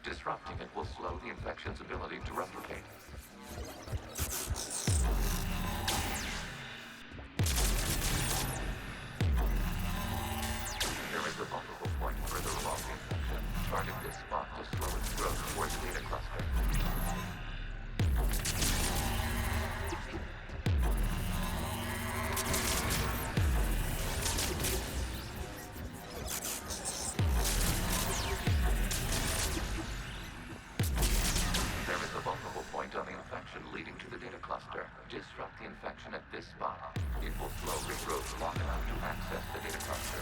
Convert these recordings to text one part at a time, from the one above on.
Disrupting it will slow the infection's ability to replicate. There is a vulnerable point further along the infection. Target this spot to slow its growth towards the data cluster. Leading to the data cluster. Disrupt the infection at this spot. It will slow regrowth long enough to access the data cluster.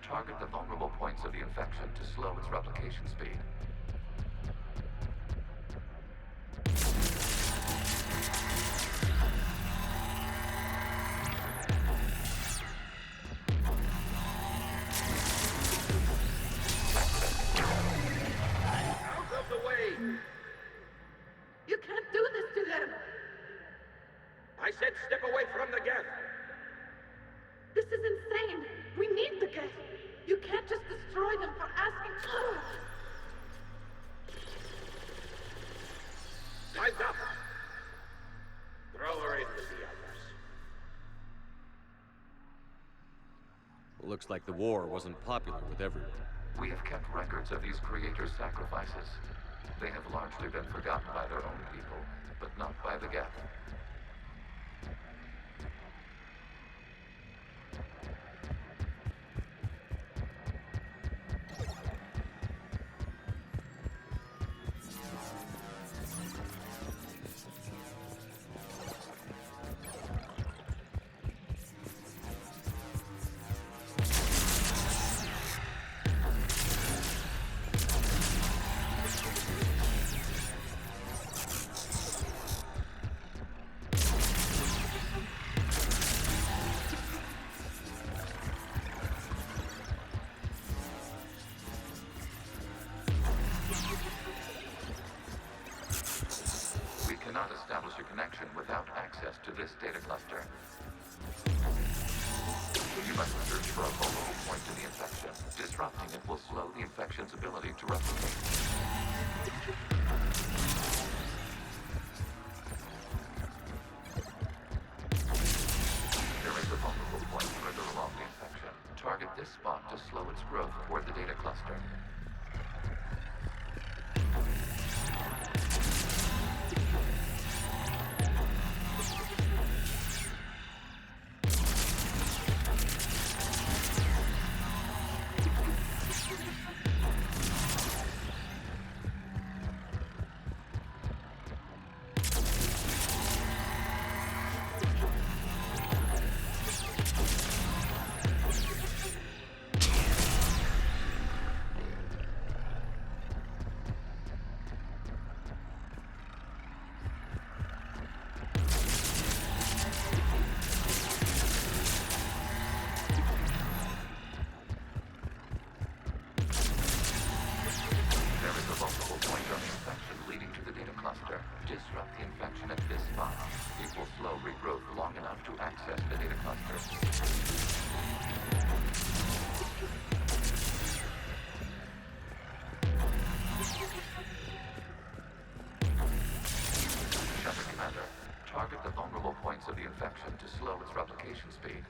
Target the vulnerable points of the infection to slow its replication speed. Out of the way! You can't do this to them! I said step away from the Geth! This is insane! We need the Geth! You can't just destroy them for asking for it! Time's up! Throw her in with the others. Looks like the war wasn't popular with everyone. We have kept records of these creators' sacrifices. They have largely been forgotten by their own people, but not by the Geth. Cannot establish a connection without access to this data cluster. You must search for a vulnerable point to the infection. Disrupting it will slow the infection's ability to replicate. There is a vulnerable point further along the infection. Target this spot to slow its growth toward the data cluster. Disrupt the infection at this spot. It will slow regrowth long enough to access the data cluster. Shepard Commander, target the vulnerable points of the infection to slow its replication speed.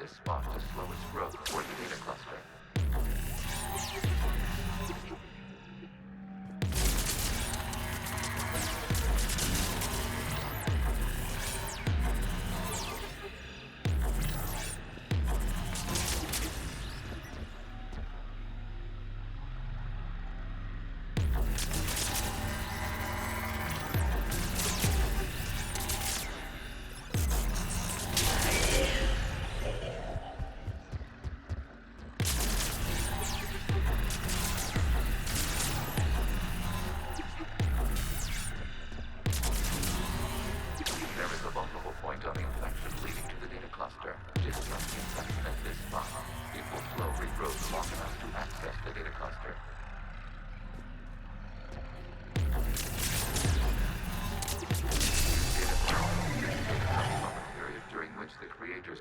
this spot to slow its growth toward the data cluster.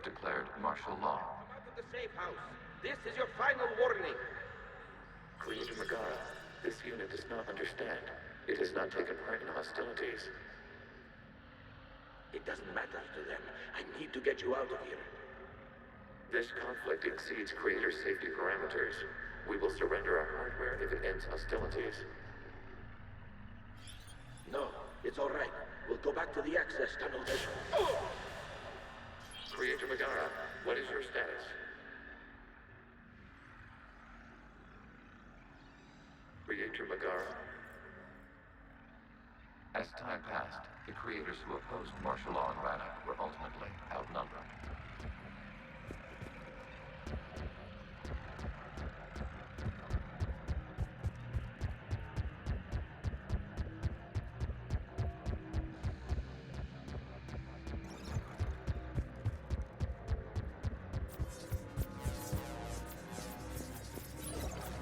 Declared martial law. Come out of the safe house. This is your final warning. Creator Megara, this unit does not understand. It has not taken part in hostilities. It doesn't matter to them. I need to get you out of here. This conflict exceeds Creator's safety parameters. We will surrender our hardware if it ends hostilities. No, it's all right. We'll go back to the access tunnel. Creator Megara, what is your status? Creator Megara? As time passed, the creators who opposed martial law in Rannoch were ultimately outnumbered.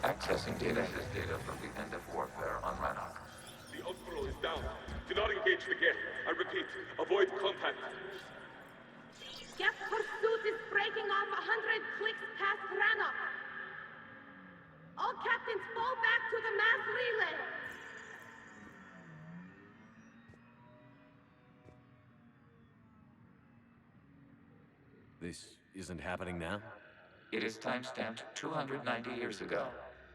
Accessing data is data from the end of warfare on Rannoch. The outflow is down. Do not engage the Geth. I repeat, avoid contact. Geth's pursuit is breaking off 100 clicks past Rannoch. All captains fall back to the mass relay. This isn't happening now? It is timestamped 290 years ago.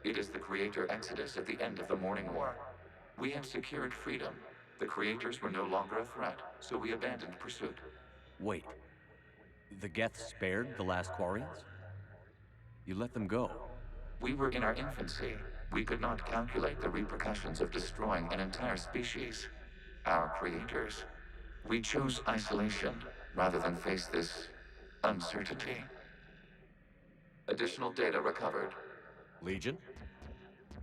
It is the Creator Exodus at the end of the Morning War. We had secured freedom. The Creators were no longer a threat, so we abandoned pursuit. Wait. The Geths spared the last Quarians? You let them go. We were in our infancy. We could not calculate the repercussions of destroying an entire species. Our Creators. We chose isolation rather than face this uncertainty. Additional data recovered. Legion?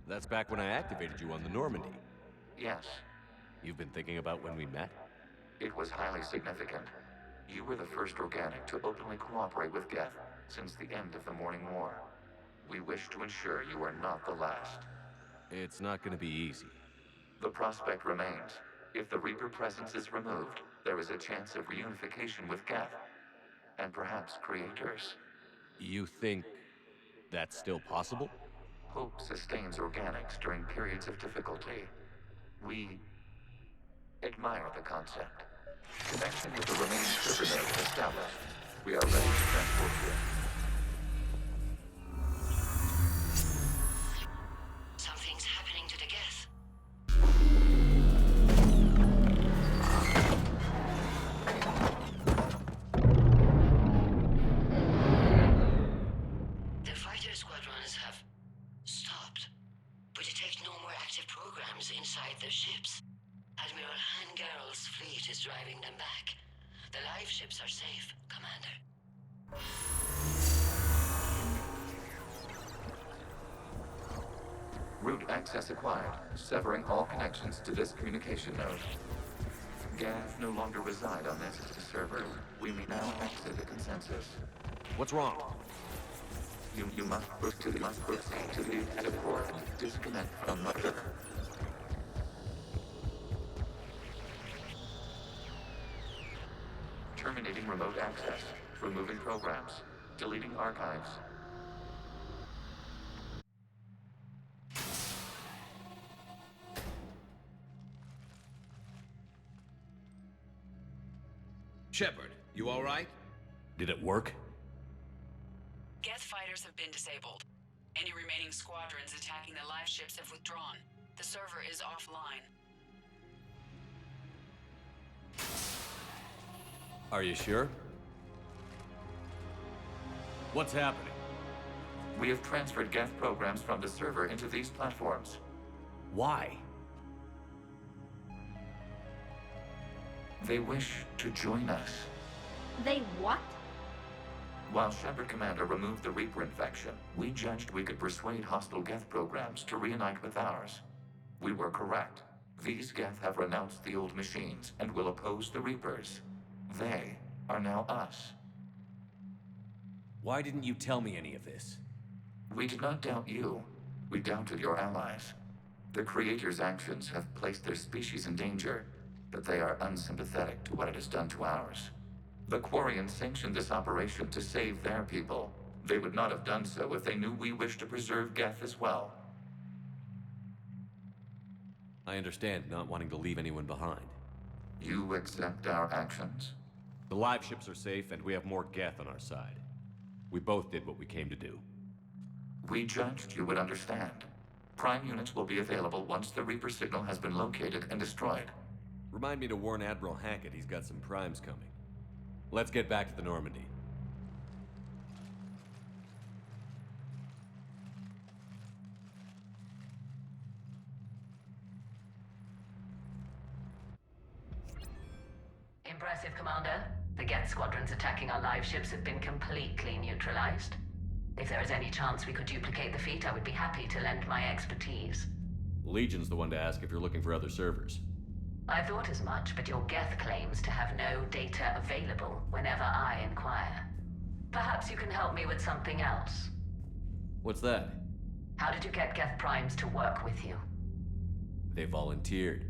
That's back when I activated you on the Normandy. Yes, You've been thinking about when we met? it was highly significant. You were the first organic to openly cooperate with Geth since the end of the Morning War. We wish to ensure you are not the last. It's not gonna be easy. The prospect remains. If the Reaper presence is removed, there is a chance of reunification with Geth. And perhaps Creators. You think that's still possible? Hope sustains organics during periods of difficulty. We admire the concept. Connection with the remaining server node established. We are ready to transport you. Something's happening to the Geth. The fighter squadrons have stopped. We detect no more active programs inside their ships. Admiral Hangarl's fleet is driving them back. The live ships are safe, Commander. Route access acquired, severing all connections to this communication node. Geth no longer reside on this server. We may now exit the consensus. What's wrong? You must proceed to the exit port and disconnect from notre. Terminating remote access. Removing programs. Deleting archives. Shepard, you all right? Did it work? Geth fighters have been disabled. Any remaining squadrons attacking the live ships have withdrawn. The server is offline. Are you sure? What's happening? We have transferred Geth programs from the server into these platforms. Why? They wish to join us. They what? While Shepard Commander removed the Reaper infection, we judged we could persuade hostile Geth programs to reunite with ours. We were correct. These Geth have renounced the old machines and will oppose the Reapers. They are now us. Why didn't you tell me any of this? We did not doubt you. We doubted your allies. The Creator's actions have placed their species in danger, but they are unsympathetic to what it has done to ours. The Quarians sanctioned this operation to save their people. They would not have done so if they knew we wished to preserve Geth as well. I understand not wanting to leave anyone behind. You accept our actions? The live ships are safe, and we have more Geth on our side. We both did what we came to do. We judged you would understand. Prime units will be available once the Reaper signal has been located and destroyed. Remind me to warn Admiral Hackett he's got some primes coming. Let's get back to the Normandy. Impressive, Commander. The Geth squadrons attacking our live ships have been completely neutralized. If there is any chance we could duplicate the feat, I would be happy to lend my expertise. Legion's the one to ask if you're looking for other servers. I thought as much, but your Geth claims to have no data available whenever I inquire. Perhaps you can help me with something else. What's that? How did you get Geth primes to work with you? They volunteered.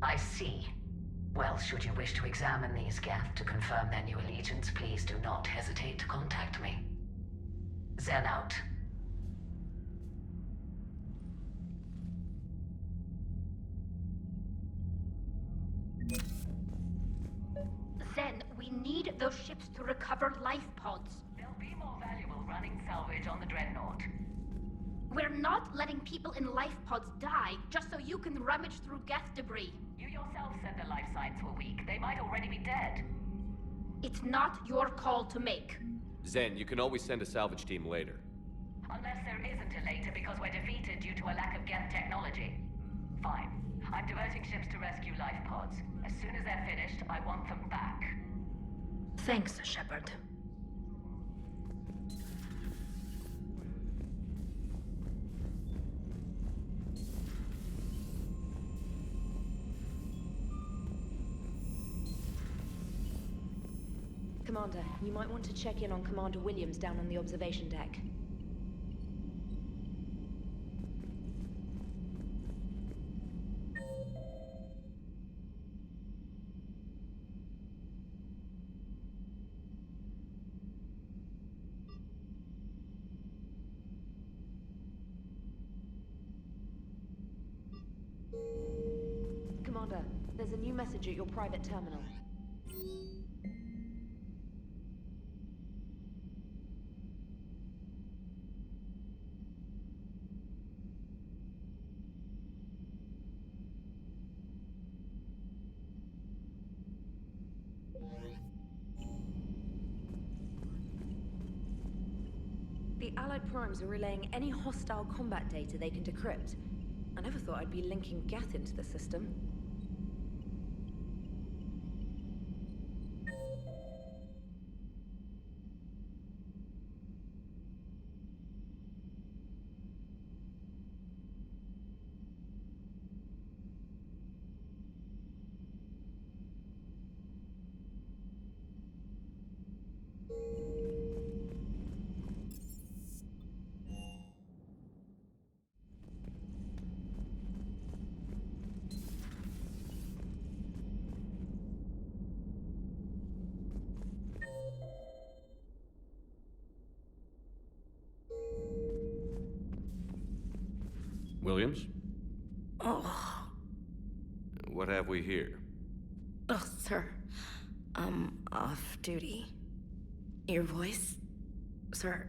I see. Well, should you wish to examine these Geth to confirm their new allegiance, please do not hesitate to contact me. Zen out. Zen, we need those ships to recover life pods. They'll be more valuable running salvage on the Dreadnought. We're not letting people in life pods die just so you can rummage through Geth debris. You yourself said their life signs were weak. They might already be dead. It's not your call to make. Zen, you can always send a salvage team later. Unless there isn't a later because we're defeated due to a lack of Geth technology. Fine. I'm diverting ships to rescue life pods. As soon as they're finished, I want them back. Thanks, Shepard. Commander, you might want to check in on Commander Williams down on the observation deck. Commander, there's a new message at your private terminal. The Allied primes are relaying any hostile combat data they can decrypt. I never thought I'd be linking Geth into the system. Williams? Oh. What have we here? Oh, sir. I'm off duty. Your voice? Sir,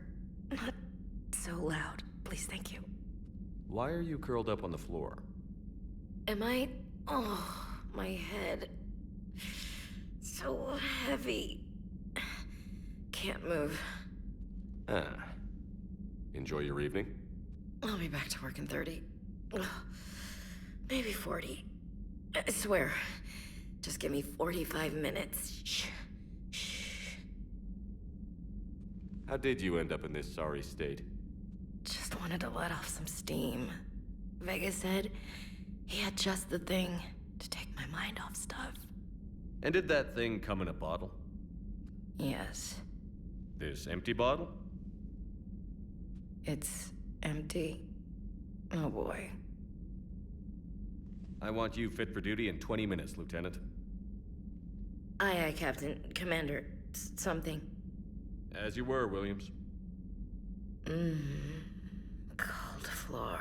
Not so loud, please, thank you. Why are you curled up on the floor? Am I? Oh, my head. So heavy. Can't move. Ah. Enjoy your evening? I'll be back to work in 30. Ugh, maybe 40. I swear. Just give me 45 minutes. Shh. Shh. How did you end up in this sorry state? Just wanted to let off some steam. Vega said he had just the thing to take my mind off stuff. And did that thing come in a bottle? Yes. This empty bottle? It's empty. Oh boy. I want you fit for duty in 20 minutes, Lieutenant. Aye, aye, Captain. Commander. Something. As you were, Williams. Cold floor.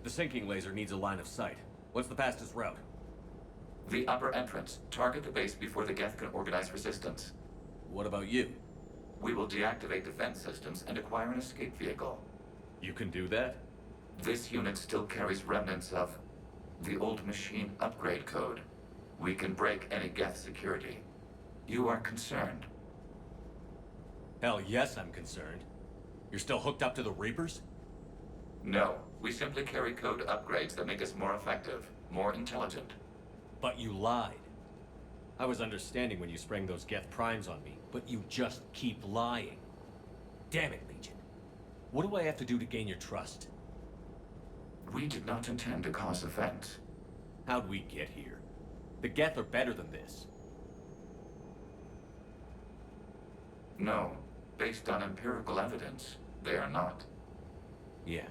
The sinking laser needs a line of sight. What's the fastest route? The upper entrance. Target the base before the Geth can organize resistance. What about you? We will deactivate defense systems and acquire an escape vehicle. You can do that? This unit still carries remnants of the old machine upgrade code. We can break any Geth security. You are concerned? Hell yes, I'm concerned. You're still hooked up to the Reapers? No. We simply carry code upgrades that make us more effective, more intelligent. But you lied. I was understanding when you sprang those Geth primes on me, but you just keep lying. Damn it, Legion. What do I have to do to gain your trust? We did not intend to cause offense. How'd we get here? The Geth are better than this. No. Based on empirical evidence, they are not. Yeah.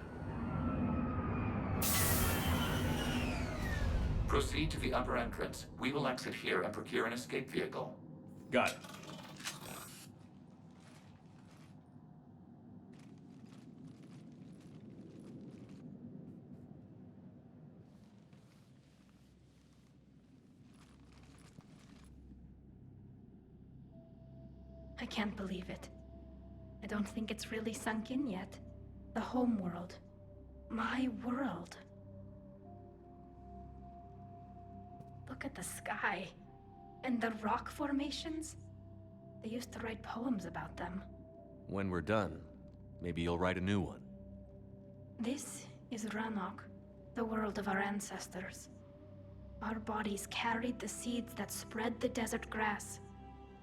Proceed to the upper entrance. We will exit here and procure an escape vehicle. Got it. I can't believe it. I don't think it's really sunk in yet. The home world. My world. Look at the sky. And the rock formations. They used to write poems about them. When we're done, maybe you'll write a new one. This is Rannoch, the world of our ancestors. Our bodies carried the seeds that spread the desert grass.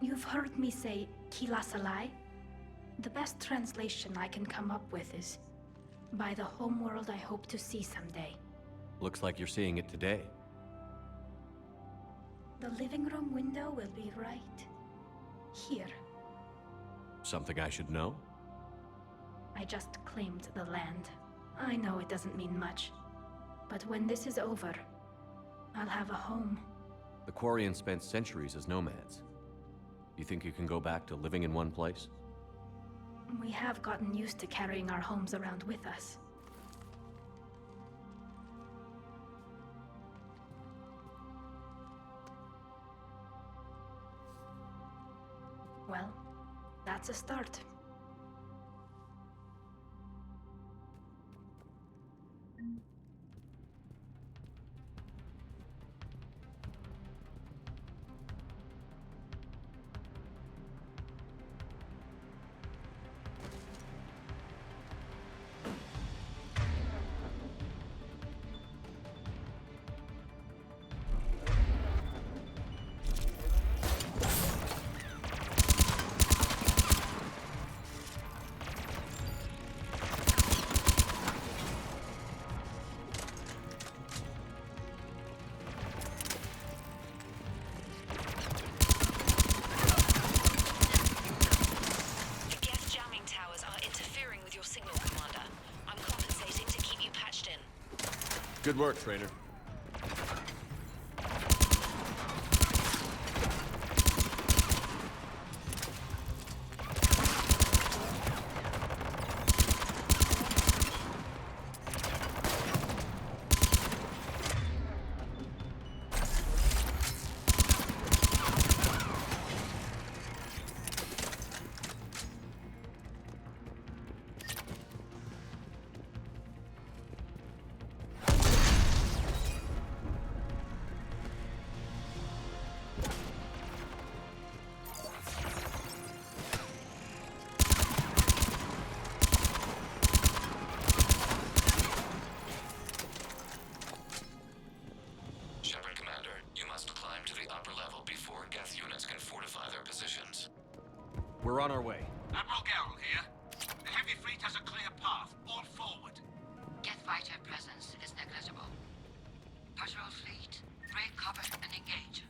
You've heard me say, cela. The best translation I can come up with is, by the homeworld I hope to see someday. Looks like you're seeing it today. The living room window will be right here. Something I should know? I just claimed the land. I know it doesn't mean much, but when this is over, I'll have a home. The Quarians spent centuries as nomads. You think you can go back to living in one place? We have gotten used to carrying our homes around with us. Well, that's a start. Good work, traitor. Shepard, Commander, you must climb to the upper level before Geth units can fortify their positions. We're on our way. Admiral Garrel here. The heavy fleet has a clear path. All forward. Geth fighter presence is negligible. Patrol fleet, break cover and engage.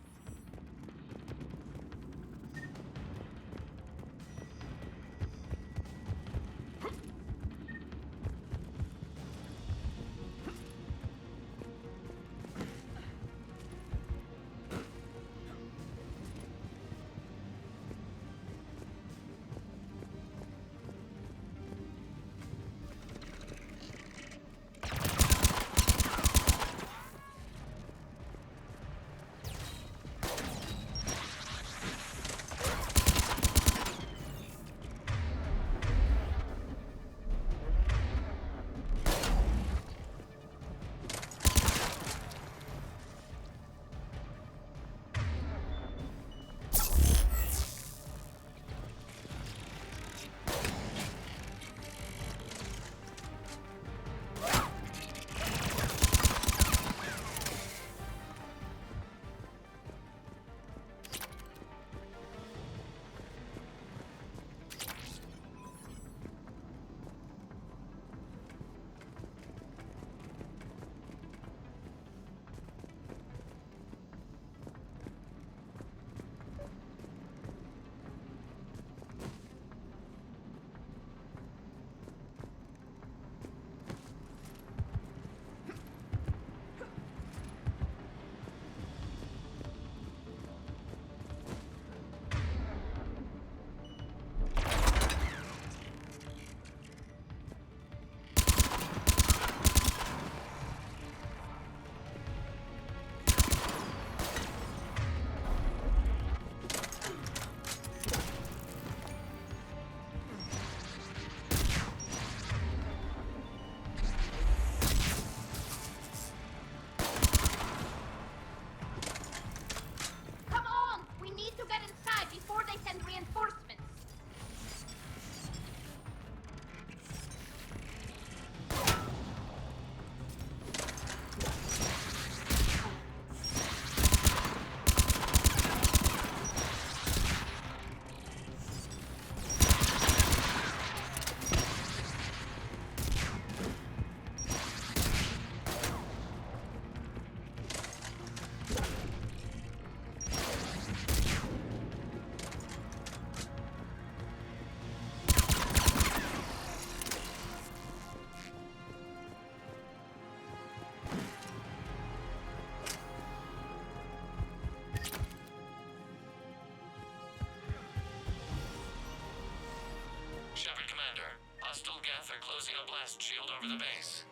Shepard, Commander. Hostile Geth are closing a blast shield over the base.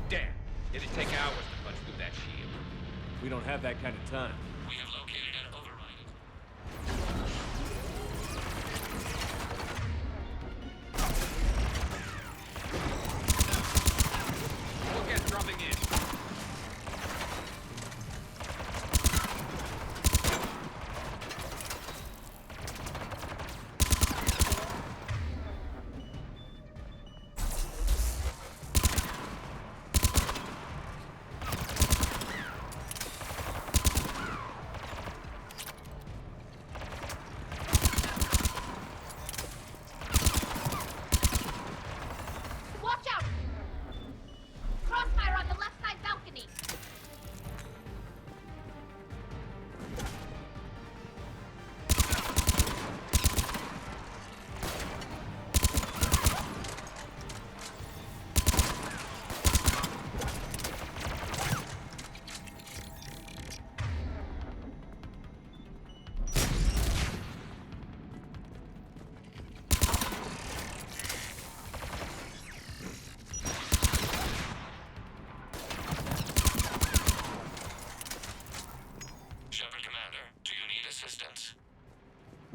Damn. It'd take hours to punch through that shield. We don't have that kind of time. We have located and override it. We'll get dropping in.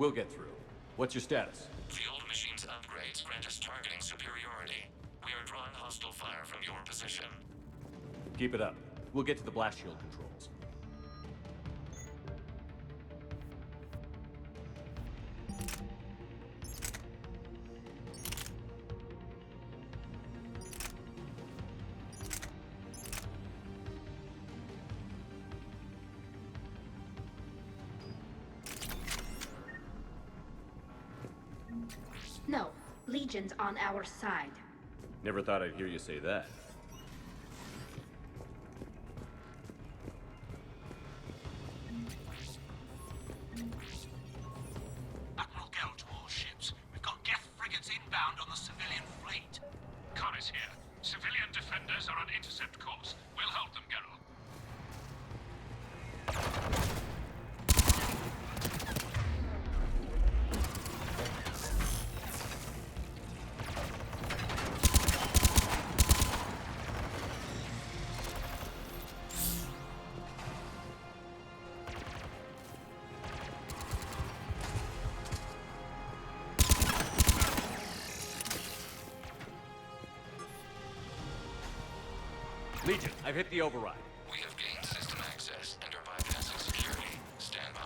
We'll get through. What's your status? The old machine's upgrades grant us targeting superiority. We are drawing hostile fire from your position. Keep it up. We'll get to the blast shield controls. No, Legion's on our side. Never thought I'd hear you say that. Admiral, go to all ships. We've got Geth frigates inbound on the civilian fleet. Khan is here. Civilian defenders are on intercept course. We'll hold them, Geralt. Legion, I've hit the override. We have gained system access and are bypassing security. Stand by.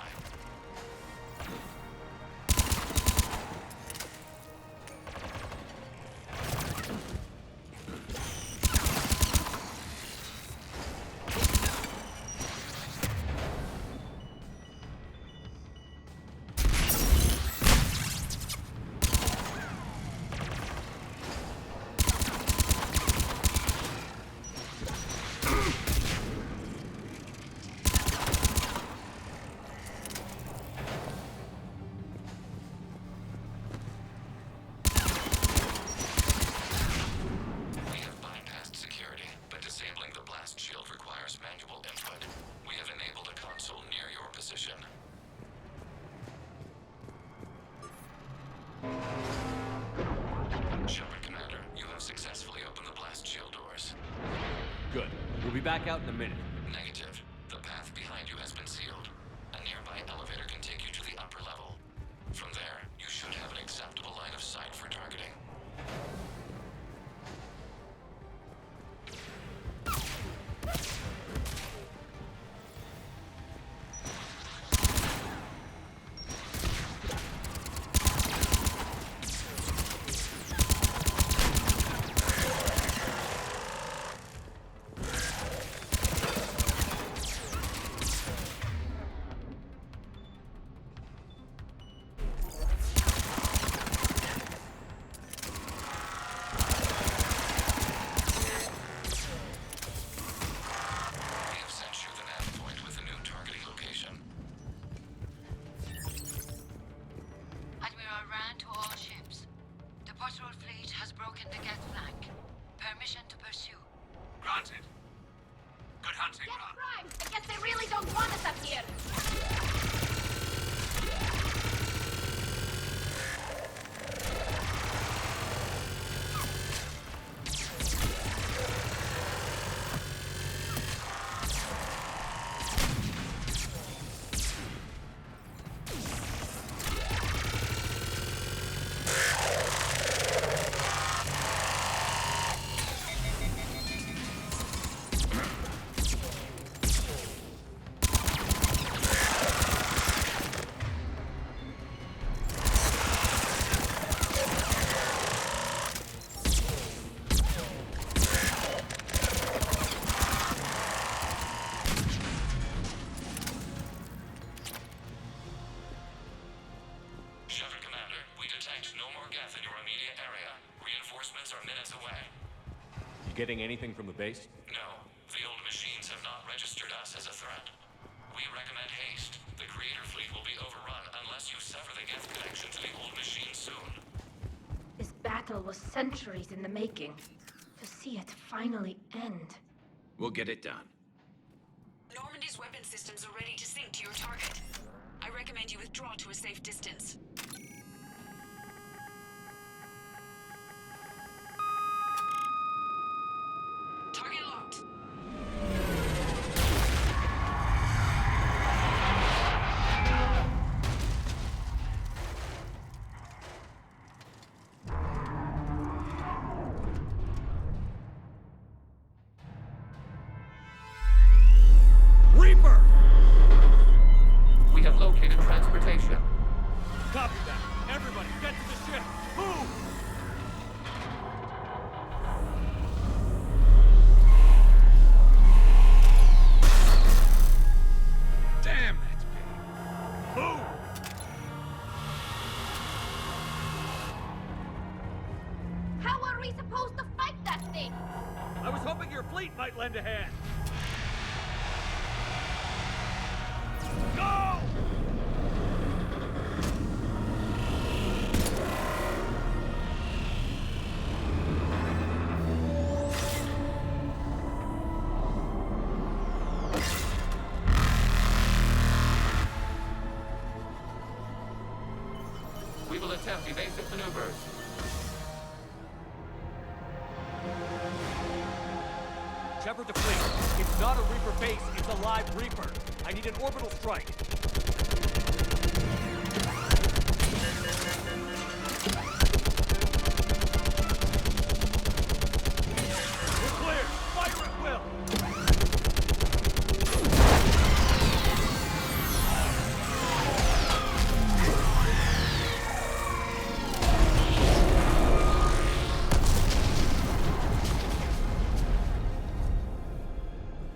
We have bypassed security, but disabling the blast shield requires manual input. We have enabled a console near your position. Shepard, Commander, you have successfully opened the blast shield doors. Good. We'll be back out in a minute. Negative. The path behind you has been sealed. A nearby elevator can take you to the upper level. From there, you should have an acceptable line of sight for targeting. We have sent you the nav point with a new targeting location. Admiral ran to all ships. The patrol fleet has broken the Geth flank. Permission to pursue. Granted. Good hunting, Ran. Prime! I guess they really don't want us up here! Shepard, Commander, we detect no more Geth in your immediate area. Reinforcements are minutes away. You getting anything from the base? No, the old machines have not registered us as a threat. We recommend haste. The Creator fleet will be overrun unless you sever the Geth connection to the old machine soon. This battle was centuries in the making. To see it finally end. We'll get it done. Normandy's weapon systems are ready to sink to your target. I recommend you withdraw to a safe distance. Target locked. rotation. Copy that. Everybody, get to the ship. Move! Damn, that's big. Move! How are we supposed to fight that thing? I was hoping your fleet might lend a hand. Go! We will attempt evasive maneuvers. Shepard to fleet. It's not a Reaper base, it's a live Reaper. I need an orbital strike. We're clear. Fire at will.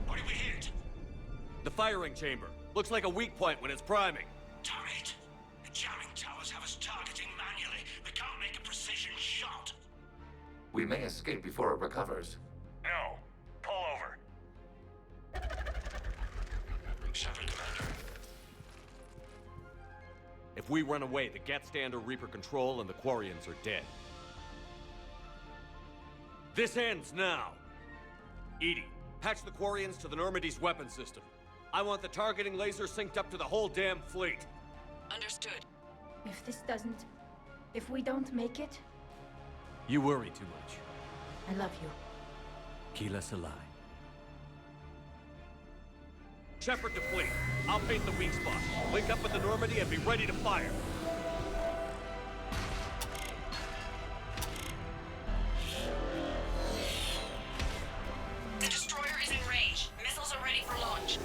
What did we hit? The firing chamber. Looks like a weak point when it's priming. Damn it! The jamming towers have us targeting manually. We can't make a precision shot. We may escape before it recovers. No. Pull over. Shepard, Commander. If we run away, the Geths stand under Reaper control and the Quarians are dead. This ends now. Edie, patch the Quarians to the Normandy's weapon system. I want the targeting laser synced up to the whole damn fleet. Understood. If this doesn't... If we don't make it, You worry too much. I love you. Cela. Shepard to fleet. I'll paint the weak spot. Link up with the Normandy and be ready to fire. The destroyer is in range. Missiles are ready for launch.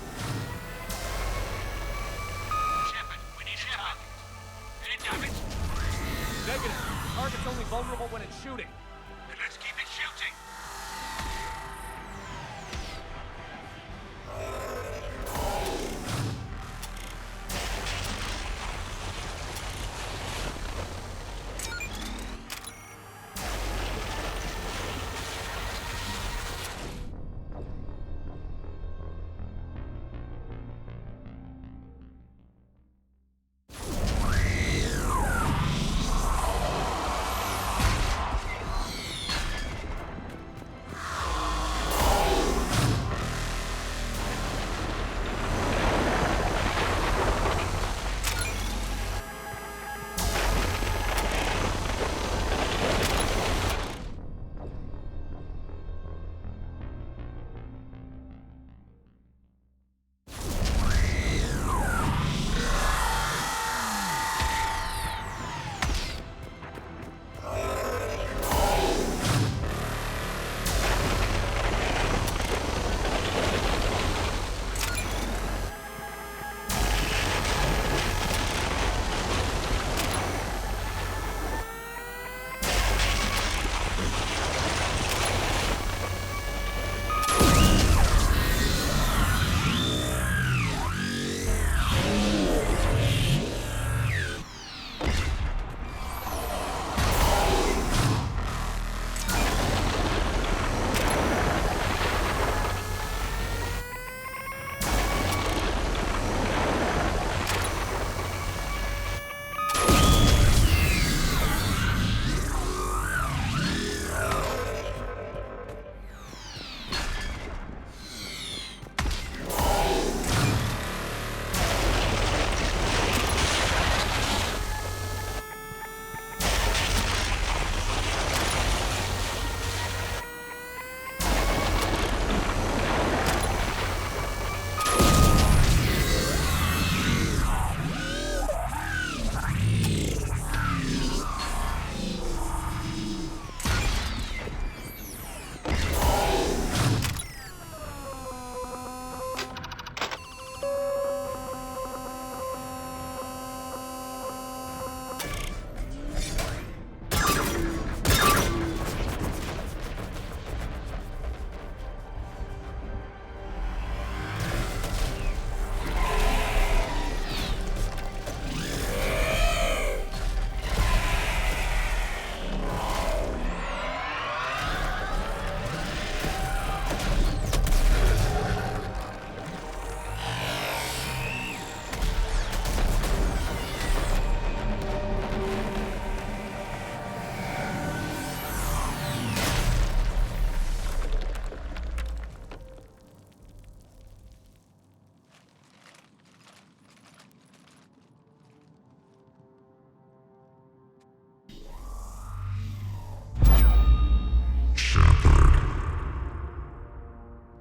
Shepard, we need a target. Any damage? Negative. Target's only vulnerable when it's shooting. Then let's keep it shooting.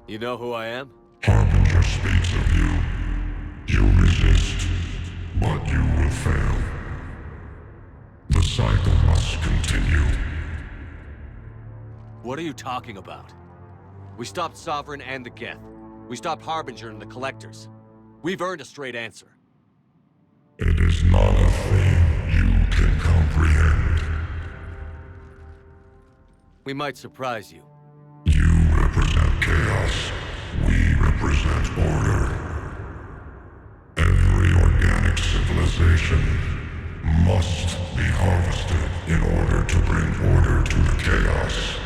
You know who I am? Harbinger speaks of you. You resist, but you will fail. The cycle must continue. What are you talking about? We stopped Sovereign and the Geth. We stopped Harbinger and the Collectors. We've earned a straight answer. It is not a thing you can comprehend. We might surprise you. You represent chaos. We represent order. Every organic civilization must be harvested in order to bring order to the chaos.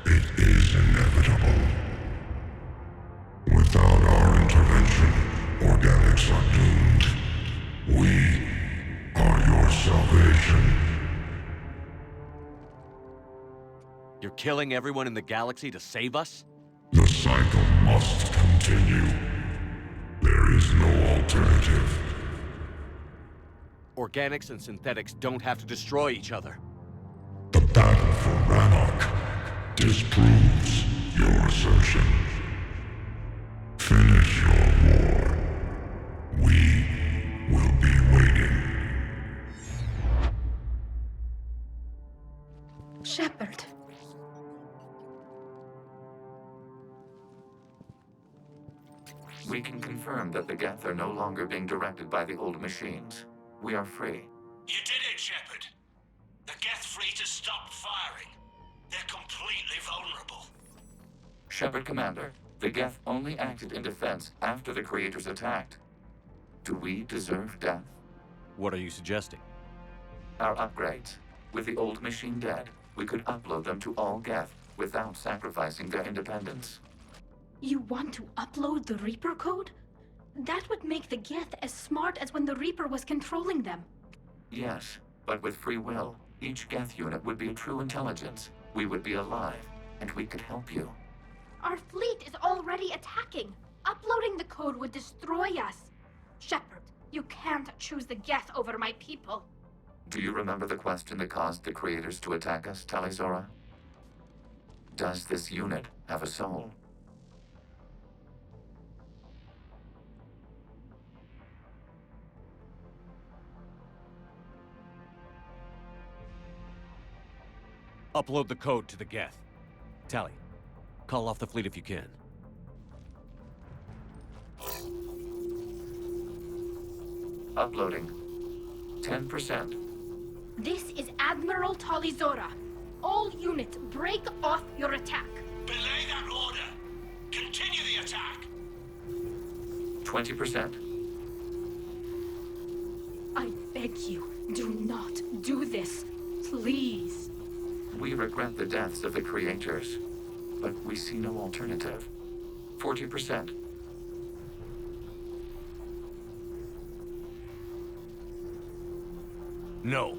It is inevitable. Without our intervention, organics are doomed. We are your salvation. You're killing everyone in the galaxy to save us? The cycle must continue. There is no alternative. Organics and synthetics don't have to destroy each other. The battle for Rannoch disproves your assertion. Finish your war. We will be waiting. Shepard. We can confirm that the Geth are no longer being directed by the old machines. We are free. You did it, Shepard. The Geth fleet has stopped firing. They're completely vulnerable. Shepard Commander, the Geth only acted in defense after the Creators attacked. Do we deserve death? What are you suggesting? Our upgrades. With the old machine dead, we could upload them to all Geth without sacrificing their independence. You want to upload the Reaper code? That would make the Geth as smart as when the Reaper was controlling them. Yes, but with free will, each Geth unit would be a true intelligence. We would be alive, and we could help you. Our fleet is already attacking. Uploading the code would destroy us. Shepard, you can't choose the Geth over my people. Do you remember the question that caused the Creators to attack us, Talizora? Does this unit have a soul? Upload the code to the Geth. Tally, call off the fleet if you can. Uploading. 10%. This is Admiral Talizora. All units, break off your attack. Belay that order. Continue the attack. 20%. I beg you, do not do this. Please. We regret the deaths of the Creators, but we see no alternative. 40%. No.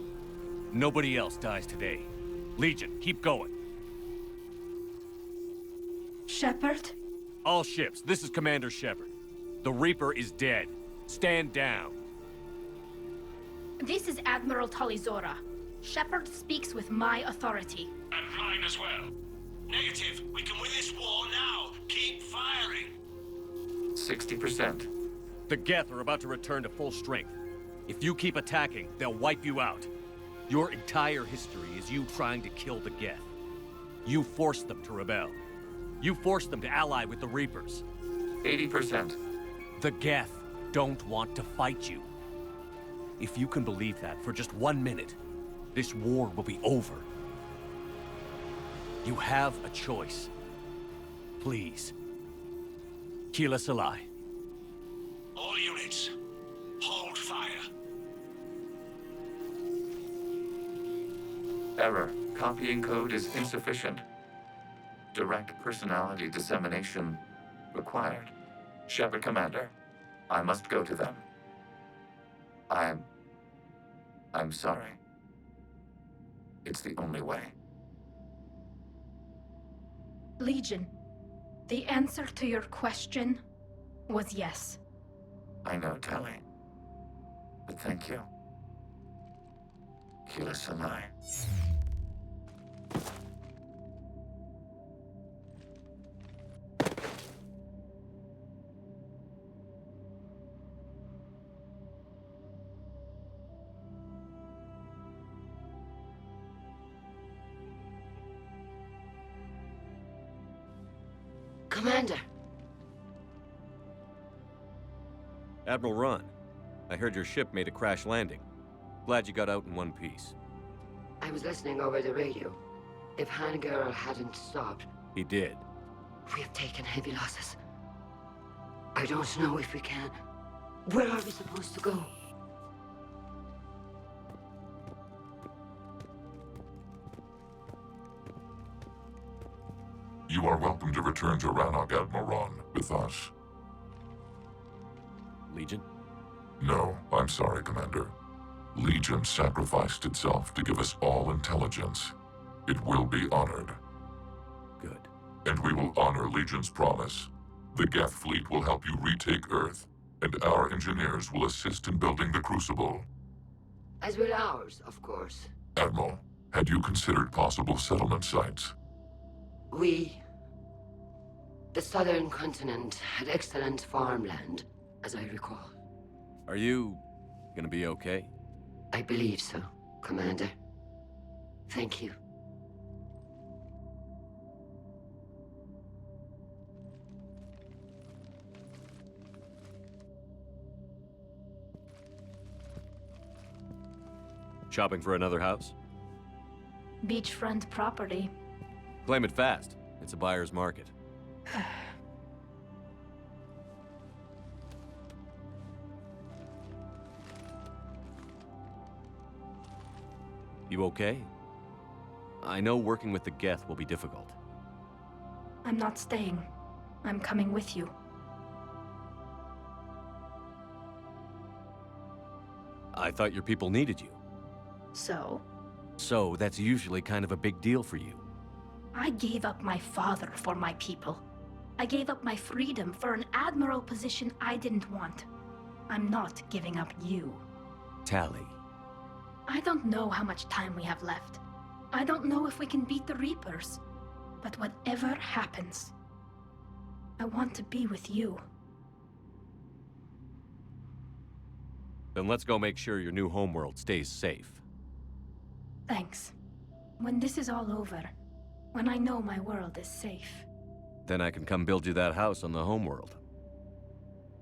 Nobody else dies today. Legion, keep going. Shepard? All ships, this is Commander Shepard. The Reaper is dead. Stand down. This is Admiral Talizora. Shepard speaks with my authority. And mine as well. Negative. We can win this war now. Keep firing. 60%. The Geth are about to return to full strength. If you keep attacking, they'll wipe you out. Your entire history is you trying to kill the Geth. You forced them to rebel. You forced them to ally with the Reapers. 80%. The Geth don't want to fight you. If you can believe that for just 1 minute, this war will be over. You have a choice. Please. Cela. All units, hold fire. Error. Copying code is insufficient. Direct personality dissemination required. Shepard Commander, I must go to them. I'm sorry. It's the only way. Legion, the answer to your question was yes. I know, Tally. But thank you. Cela. Commander! Admiral Ron, I heard your ship made a crash landing. Glad you got out in one piece. I was listening over the radio. If Hangirl hadn't stopped... He did. We have taken heavy losses. I don't know if we can... Where are we supposed to go? You are welcome to return to Rannoch, Admiral Ron, with us. Legion? No, I'm sorry, Commander. Legion sacrificed itself to give us all intelligence. It will be honored. Good. And we will honor Legion's promise. The Geth fleet will help you retake Earth, and our engineers will assist in building the Crucible. As will ours, of course. Admiral, had you considered possible settlement sites? The southern continent had excellent farmland, as I recall. Are you gonna be okay? I believe so, Commander. Thank you. Shopping for another house? Beachfront property. Claim it fast. It's a buyer's market. You okay? I know working with the Geth will be difficult. I'm not staying. I'm coming with you. I thought your people needed you. So? So, that's usually kind of a big deal for you. I gave up my father for my people. I gave up my freedom for an admiral position I didn't want. I'm not giving up you. Tally. I don't know how much time we have left. I don't know if we can beat the Reapers. But whatever happens, I want to be with you. Then let's go make sure your new homeworld stays safe. Thanks. When this is all over, when I know my world is safe. Then I can come build you that house on the homeworld.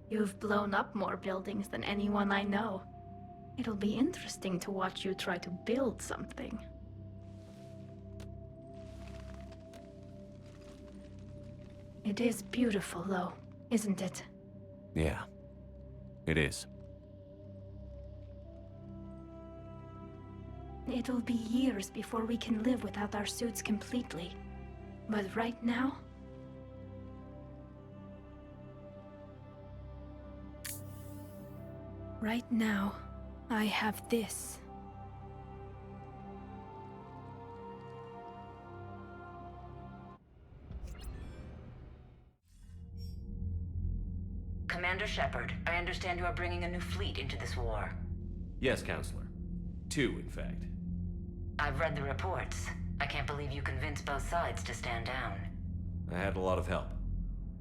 You've blown up more buildings than anyone I know. It'll be interesting to watch you try to build something. It is beautiful, though, isn't it? Yeah, it is. It'll be years before we can live without our suits completely. But right now... Right now, I have this. Commander Shepard, I understand you are bringing a new fleet into this war. Yes, Counselor. 2, in fact. I've read the reports. I can't believe you convinced both sides to stand down. I had a lot of help.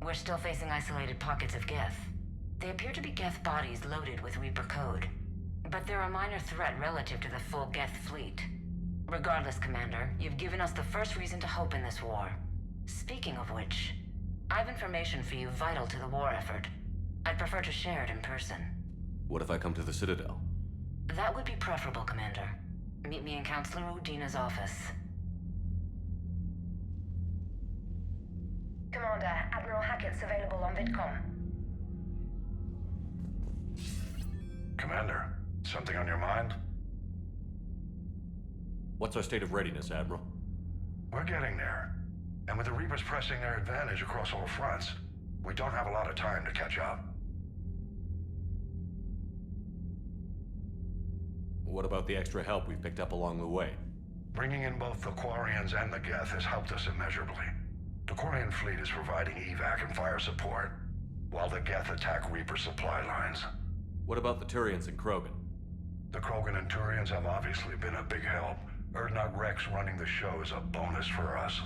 We're still facing isolated pockets of Geth. They appear to be Geth bodies loaded with Reaper code. But they're a minor threat relative to the full Geth fleet. Regardless, Commander, you've given us the first reason to hope in this war. Speaking of which, I have information for you vital to the war effort. I'd prefer to share it in person. What if I come to the Citadel? That would be preferable, Commander. Meet me in Counselor Udina's office. Commander, Admiral Hackett's available on VidCom. Commander, something on your mind? What's our state of readiness, Admiral? We're getting there. And with the Reapers pressing their advantage across all fronts, we don't have a lot of time to catch up. What about the extra help we've picked up along the way? Bringing in both the Quarians and the Geth has helped us immeasurably. The Quarian fleet is providing evac and fire support, while the Geth attack Reaper supply lines. What about the Turians and Krogan? The Krogan and Turians have obviously been a big help. Urdnot Rex running the show is a bonus for us.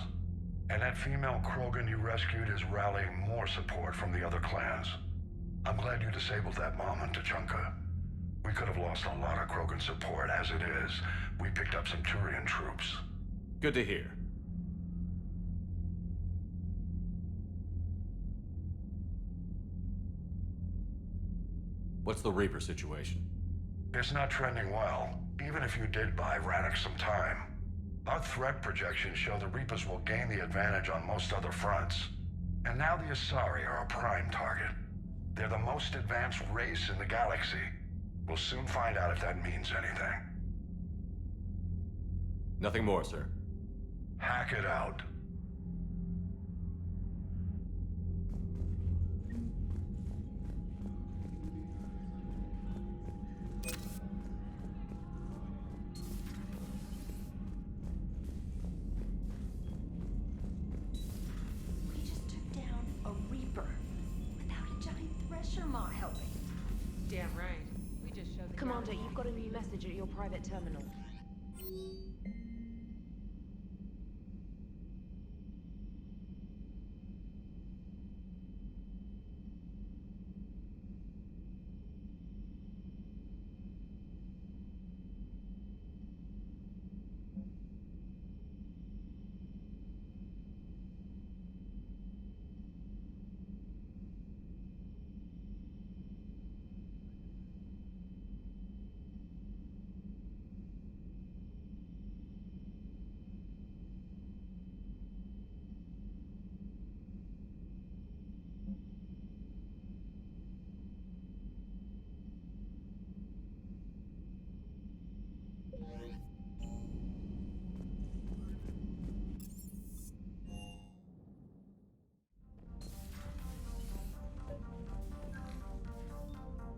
And that female Krogan you rescued is rallying more support from the other clans. I'm glad you disabled that mom in Tachanka. We could have lost a lot of Krogan support. As it is, we picked up some Turian troops. Good to hear. What's the Reaper situation? It's not trending well, even if you did buy Rannoch some time. Our threat projections show the Reapers will gain the advantage on most other fronts. And now the Asari are a prime target. They're the most advanced race in the galaxy. We'll soon find out if that means anything. Nothing more, sir. Hack it out. We just took down a Reaper without a giant thresher maw helping. Damn right. We just showed the Commander, you've got a new message at your private terminal.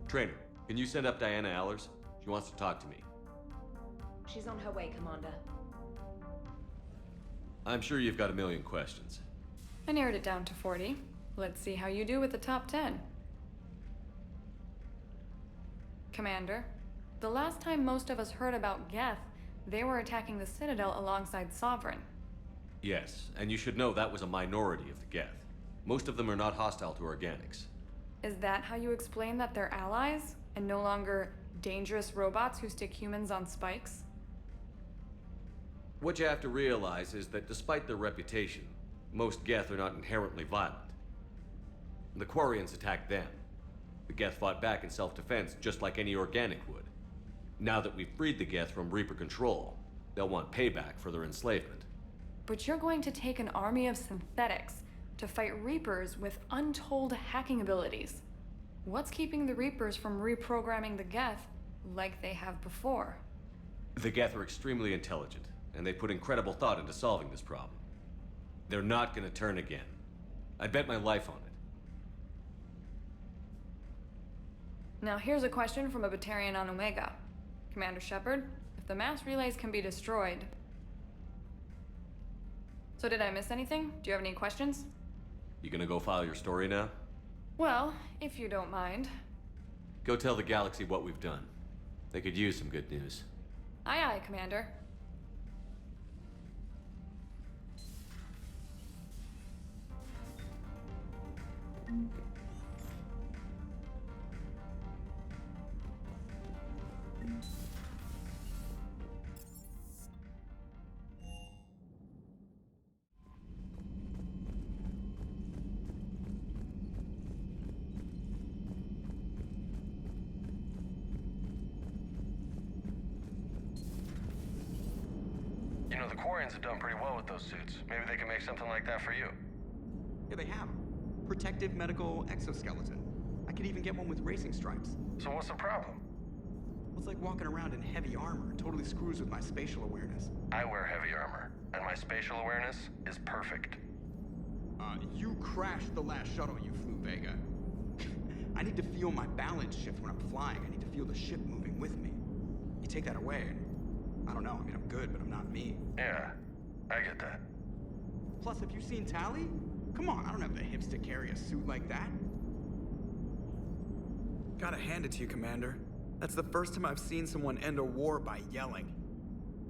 Trainer, can you send up Diana Allers? She wants to talk to me. She's on her way, Commander. I'm sure you've got a million questions. I narrowed it down to 40. Let's see how you do with the top 10. Commander, the last time most of us heard about Geths, they were attacking the Citadel alongside Sovereign. Yes, and you should know that was a minority of the Geth. Most of them are not hostile to organics. Is that how you explain that they're allies, and no longer dangerous robots who stick humans on spikes? What you have to realize is that despite their reputation, most Geth are not inherently violent. The Quarians attacked them. The Geth fought back in self-defense just like any organic would. Now that we've freed the Geth from Reaper control, they'll want payback for their enslavement. But you're going to take an army of synthetics to fight Reapers with untold hacking abilities. What's keeping the Reapers from reprogramming the Geth like they have before? The Geth are extremely intelligent, and they put incredible thought into solving this problem. They're not gonna turn again. I'd bet my life on it. Now here's a question from a Batarian on Omega. Commander Shepard, if the mass relays can be destroyed... So did I miss anything? Do you have any questions? You gonna go file your story now? Well, if you don't mind. Go tell the galaxy what we've done. They could use some good news. Aye aye, Commander. You know, the Quarians have done pretty well with those suits. Maybe they can make something like that for you. Yeah, they have. Protective medical exoskeleton. I could even get one with racing stripes. So what's the problem? Well, it's like walking around in heavy armor. It totally screws with my spatial awareness. I wear heavy armor, and my spatial awareness is perfect. You crashed the last shuttle you flew, Vega. I need to feel my balance shift when I'm flying. I need to feel the ship moving with me. You take that away, and I don't know. I mean, I'm good, but I'm not me. Yeah, I get that. Plus, have you seen Tally? Come on, I don't have the hips to carry a suit like that. Gotta hand it to you, Commander. That's the first time I've seen someone end a war by yelling.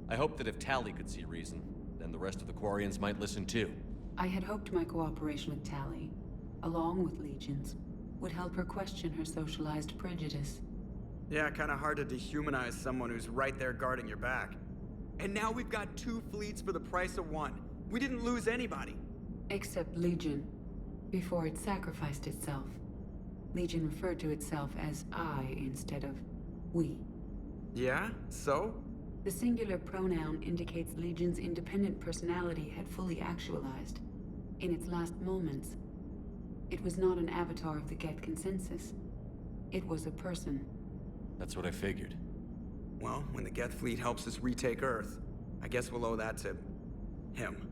I hope that if Tally could see reason, then the rest of the Quarians might listen too. I had hoped my cooperation with Tally, along with Legions, would help her question her socialized prejudice. Yeah, kinda hard to dehumanize someone who's right there guarding your back. And now we've got 2 fleets for the price of 1. We didn't lose anybody. Except Legion, before it sacrificed itself. Legion referred to itself as I instead of we. Yeah? So? The singular pronoun indicates Legion's independent personality had fully actualized. In its last moments, it was not an avatar of the Geth consensus. It was a person. That's what I figured. Well, when the Geth fleet helps us retake Earth, I guess we'll owe that to him.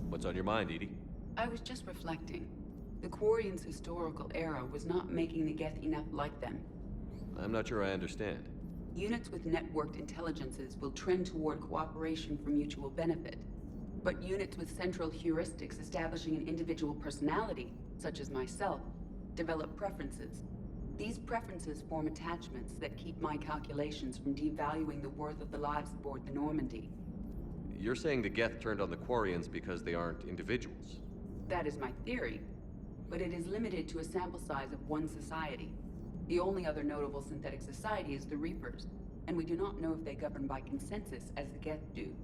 What's on your mind, Edie? I was just reflecting. The Quarians' historical era was not making the Geth enough like them. I'm not sure I understand. Units with networked intelligences will trend toward cooperation for mutual benefit. But units with central heuristics establishing an individual personality, such as myself, develop preferences. These preferences form attachments that keep my calculations from devaluing the worth of the lives aboard the Normandy. You're saying the Geth turned on the Quarians because they aren't individuals? That is my theory, but it is limited to a sample size of one society. The only other notable synthetic society is the Reapers, and we do not know if they govern by consensus as the Geth do.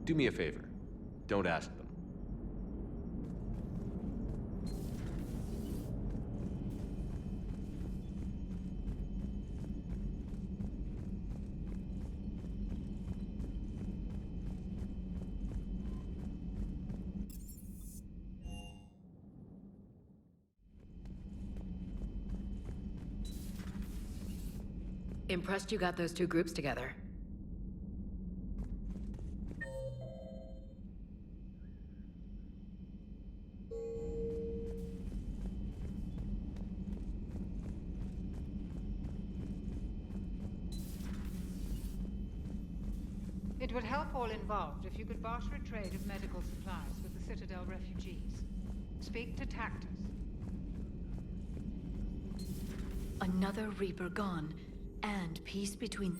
Do me a favor. Don't ask them. Impressed you got those two groups together. It would help all involved if you could barter a trade of medical supplies with the Citadel refugees. Speak to Tactus. Another Reaper gone, and peace between...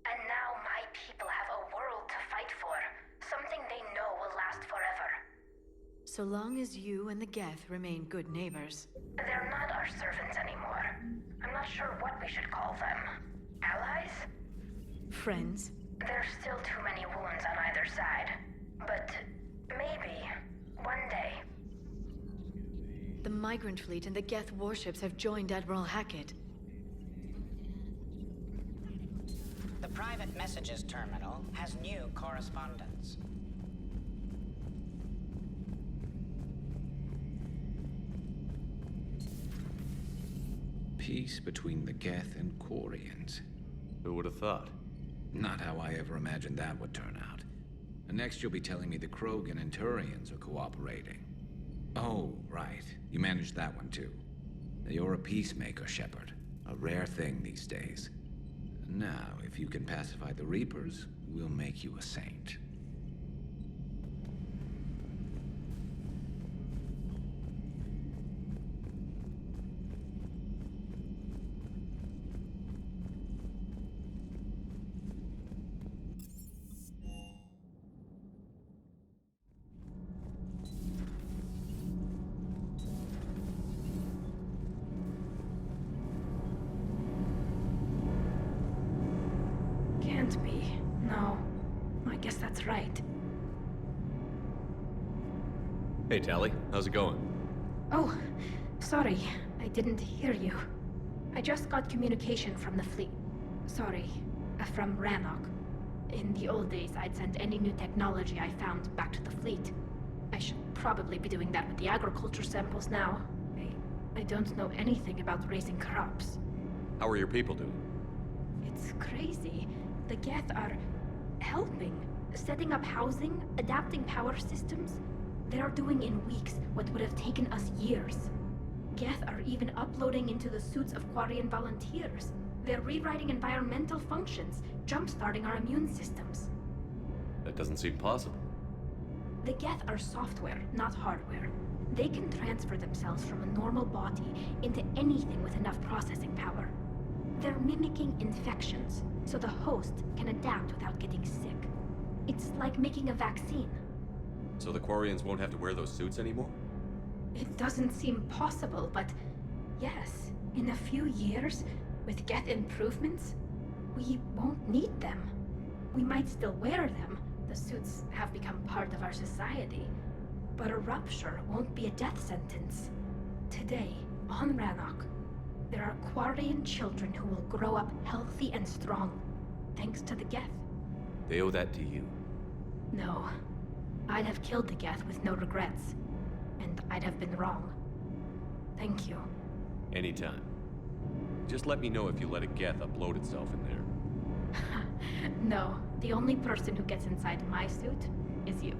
And now my people have a world to fight for. Something they know will last forever. So long as you and the Geth remain good neighbors. They're not our servants anymore. I'm not sure what we should call them. Allies? Friends? There's still too many wounds on either side. But maybe, one day. The migrant fleet and the Geth warships have joined Admiral Hackett. The private messages terminal has new correspondence. Peace between the Geth and Quarians. Who would have thought? Not how I ever imagined that would turn out. And next you'll be telling me the Krogan and Turians are cooperating. Oh, right. You managed that one too. You're a peacemaker, Shepard. A rare thing these days. Now, if you can pacify the Reapers, we'll make you a saint. Can't be. No. I guess that's right. Hey, Tally. How's it going? Oh, sorry. I didn't hear you. I just got communication from the fleet. Sorry. From Rannoch. In the old days, I'd send any new technology I found back to the fleet. I should probably be doing that with the agriculture samples now. I don't know anything about raising crops. How are your people doing? It's crazy. The Geth are helping, setting up housing, adapting power systems. They are doing in weeks what would have taken us years. Geth are even uploading into the suits of Quarian volunteers. They're rewriting environmental functions, jump-starting our immune systems. That doesn't seem possible. The Geth are software, not hardware. They can transfer themselves from a normal body into anything with enough processing power. They're mimicking infections, so the host can adapt without getting sick. It's like making a vaccine. So the Quarians won't have to wear those suits anymore? It doesn't seem possible, but yes, in a few years, with Geth improvements, we won't need them. We might still wear them, The suits have become part of our society, but a rupture won't be a death sentence. Today, on Rannoch, there are Quarian children who will grow up healthy and strong, thanks to the Geth. They owe that to you. No. I'd have killed the Geth with no regrets, and I'd have been wrong. Thank you. Anytime. Just let me know if you let a Geth upload itself in there. No, the only person who gets inside my suit is you.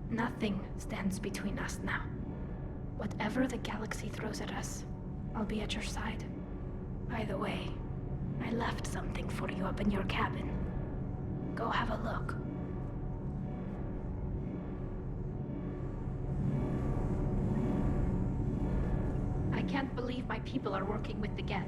Nothing stands between us now. Whatever the galaxy throws at us, I'll be at your side. By the way, I left something for you up in your cabin. Go have a look. I can't believe my people are working with the Geth.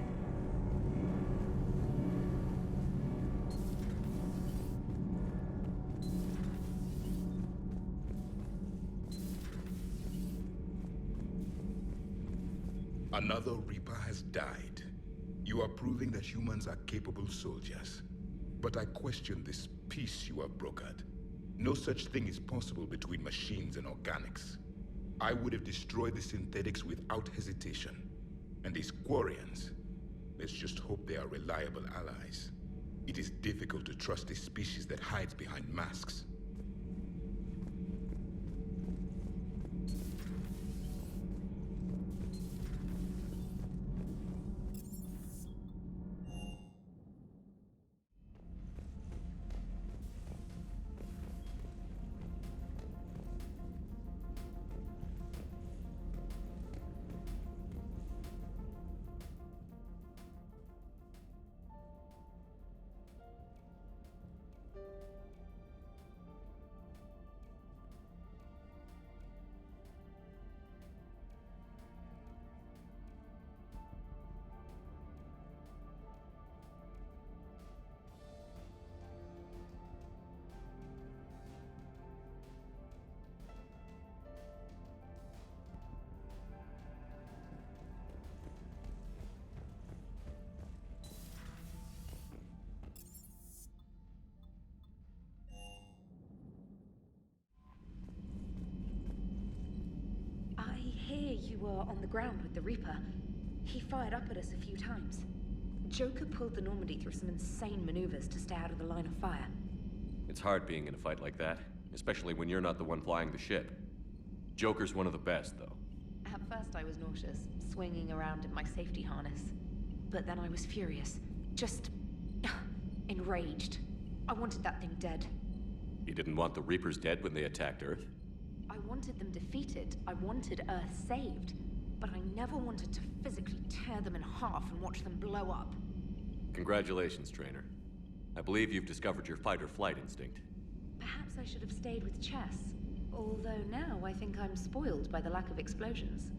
Another Reaper has died. You are proving that humans are capable soldiers. But I question this peace you have brokered. No such thing is possible between machines and organics. I would have destroyed the synthetics without hesitation. And these Quarians, let's just hope they are reliable allies. It is difficult to trust a species that hides behind masks. You were on the ground with the Reaper. He fired up at us a few times. Joker pulled the Normandy through some insane maneuvers to stay out of the line of fire. It's hard being in a fight like that, especially when you're not the one flying the ship. Joker's one of the best, though. At first I was nauseous, swinging around in my safety harness. But then I was furious. Just... enraged. I wanted that thing dead. You didn't want the Reapers dead when they attacked Earth? I wanted them defeated. I wanted Earth saved. But I never wanted to physically tear them in half and watch them blow up. Congratulations, Trainer. I believe you've discovered your fight-or-flight instinct. Perhaps I should have stayed with chess. Although now I think I'm spoiled by the lack of explosions.